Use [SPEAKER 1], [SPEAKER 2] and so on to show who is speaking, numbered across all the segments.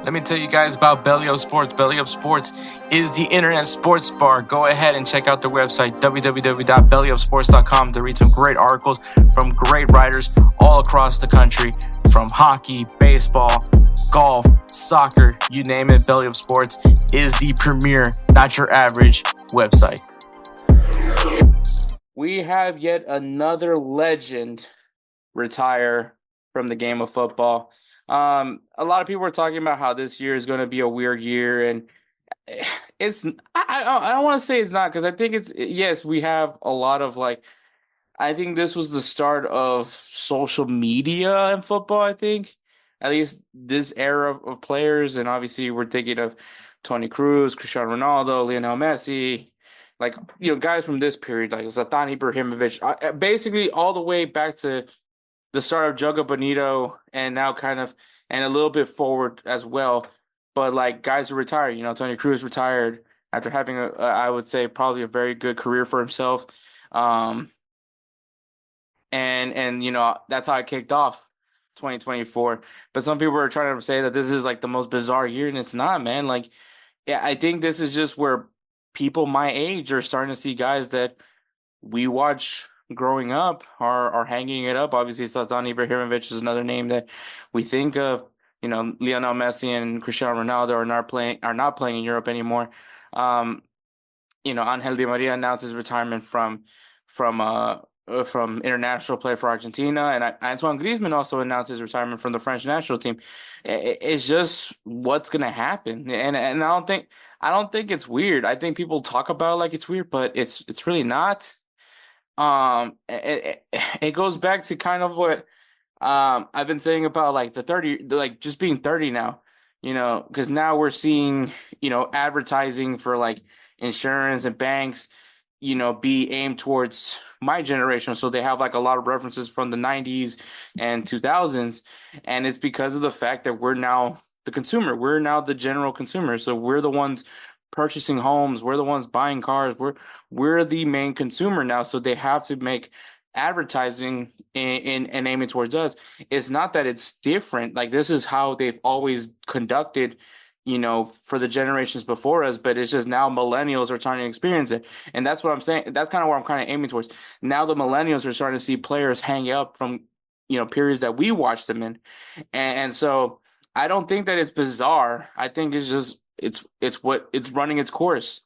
[SPEAKER 1] Let me tell you guys about BellyUpSports. BellyUpSports is the internet sports bar. Go ahead and check out their website, www.bellyupsports.com, to read some great articles from great writers all across the country, from hockey, baseball, golf, soccer, you name it. BellyUpSports is the premier, not your average website. We have yet another legend retire from the game of football. A lot of people are talking about how this year is going to be a weird year, and it's I don't want to say it's not, because I think it's, yes, we have a lot of, like, I think this was the start of social media in football. I think at least this era of players, and obviously we're thinking of Toni Kroos, Cristiano Ronaldo, Lionel Messi, like, guys from this period, like Zlatan Ibrahimovic, basically all the way back to the start of Joga Bonito, and now kind of, and a little bit forward as well. But like, guys are retired. Toni Kroos retired after having I would say, probably a very good career for himself. And that's how it kicked off 2024. But some people are trying to say that this is like the most bizarre year, and it's not, man. Like, yeah, I think this is just where people my age are starting to see guys that we watch growing up are hanging it up. Obviously, Zlatan Ibrahimovic is another name that we think of. Lionel Messi and Cristiano Ronaldo are not playing in Europe anymore. Angel Di Maria announced his retirement from international play for Argentina, and Antoine Griezmann also announced his retirement from the French national team. It's just what's gonna happen, and I don't think it's weird. I think people talk about it like it's weird, but it's really not. It goes back to kind of what I've been saying about, like, the 30, like, just being 30 now, because now we're seeing, advertising for, like, insurance and banks, be aimed towards my generation. So they have, like, a lot of references from the 90s and 2000s. And it's because of the fact that we're now the consumer. We're now the general consumer. So we're the ones purchasing homes. We're the ones buying cars. We're the main consumer now. So they have to make advertising and aiming towards us. It's not that it's different. Like, this is how they've always conducted, for the generations before us, but it's just now millennials are trying to experience it. And that's what I'm saying. That's kind of where I'm kind of aiming towards. Now the millennials are starting to see players hang up from, periods that we watched them in. And so I don't think that it's bizarre. I think it's just, it's running its course.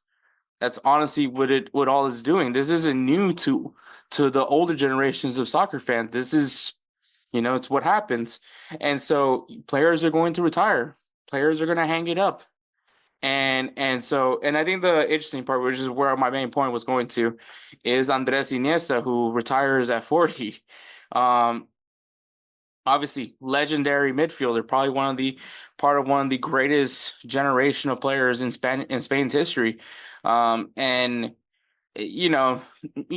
[SPEAKER 1] That's honestly what all it's doing. This isn't new to the older generations of soccer fans. This is, it's what happens. And so players are going to retire. Players are going to hang it up. And I think the interesting part, which is where my main point was going to, is Andres Iniesta, who retires at 40. Obviously legendary midfielder, probably part of one of the greatest generation of players in Spain's history. And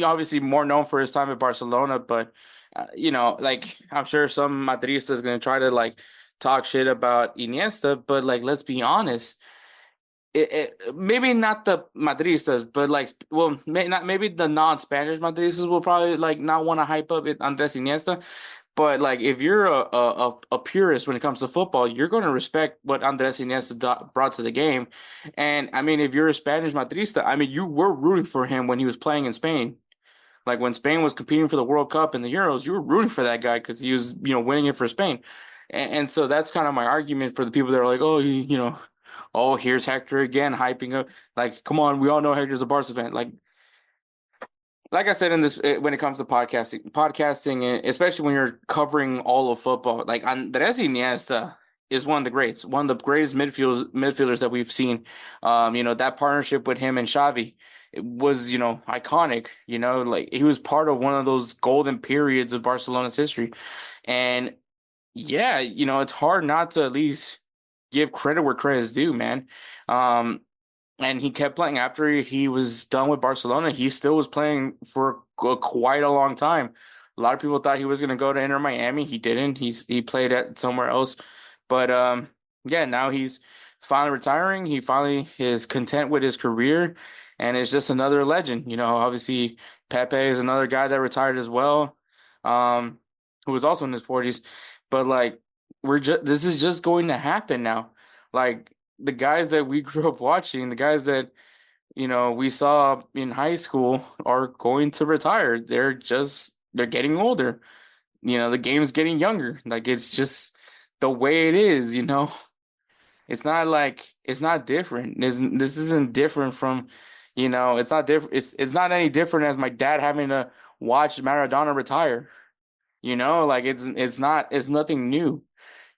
[SPEAKER 1] obviously more known for his time at Barcelona, but like, I'm sure some Madridista is going to try to, like, talk shit about Iniesta, but, like, let's be honest. Maybe not the Madridistas, but, like, well, maybe the non-Spanish Madridistas will probably, like, not want to hype up Andres Iniesta. But, like, if you're a purist when it comes to football, you're going to respect what Andres Iniesta brought to the game. And I mean, if you're a Spanish Madridista, I mean, you were rooting for him when he was playing in Spain. Like, when Spain was competing for the World Cup and the Euros, you were rooting for that guy because he was, winning it for Spain. And so that's kind of my argument for the people that are like, oh, oh, here's Hector again hyping up. Like, come on, we all know Hector's a Barca fan. Like I said, in this, when it comes to podcasting, especially when you're covering all of football, like, Andres Iniesta is one of the greats, one of the greatest midfielders that we've seen. That partnership with him and Xavi, it was, iconic. Like, he was part of one of those golden periods of Barcelona's history. And yeah, it's hard not to at least give credit where credit is due, man. And he kept playing after he was done with Barcelona. He still was playing for quite a long time. A lot of people thought he was going to go to Inter Miami. He didn't. He played at somewhere else. But yeah, now he's finally retiring. He finally is content with his career, and it's just another legend. Obviously Pepe is another guy that retired as well, who was also in his 40s. But, like, this is just going to happen now. Like the guys that we grew up watching, the guys that, we saw in high school are going to retire. They're getting older. The game's getting younger. Like it's just the way it is. It's not different. This isn't different from, it's not different. It's not any different as my dad having to watch Maradona retire. Like it's nothing new.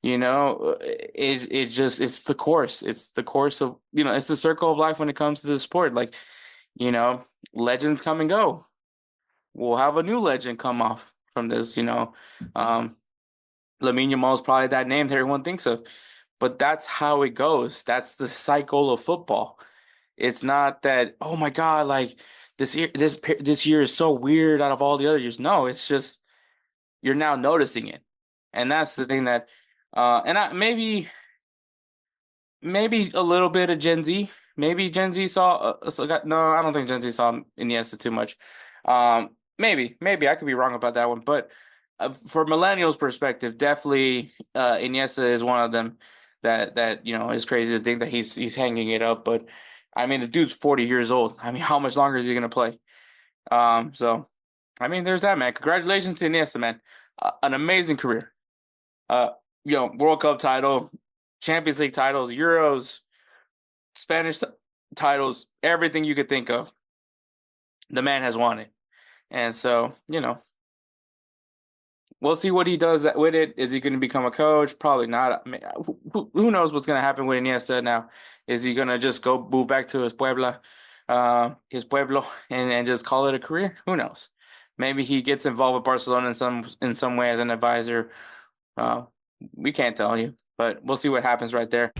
[SPEAKER 1] It's the course. It's the course of, it's the circle of life when it comes to the sport. Like, you know, legends come and go. We'll have a new legend come off from this. Lamine Yamal is probably that name that everyone thinks of. But that's how it goes. That's the cycle of football. It's not that, oh my God, like this year is so weird out of all the other years. No, it's just you're now noticing it. And that's the thing that and maybe a little bit of Gen Z. Maybe Gen Z saw no, I don't think Gen Z saw Iniesta too much. Maybe I could be wrong about that one, but for millennials' perspective, definitely Iniesta is one of them that is crazy to think that he's hanging it up. But I mean, the dude's 40 years old. I mean, how much longer is he gonna play? So I mean, there's that, man. Congratulations to Iniesta, man. An amazing career. Uh, World Cup title, Champions League titles, Euros, Spanish titles, everything you could think of. The man has won it. And so, we'll see what he does with it. Is he going to become a coach? Probably not. I mean, who knows what's going to happen with Iniesta now? Is he going to just go move back to his pueblo, and just call it a career? Who knows? Maybe he gets involved with Barcelona in some way as an advisor. Uh, we can't tell you, but we'll see what happens right there.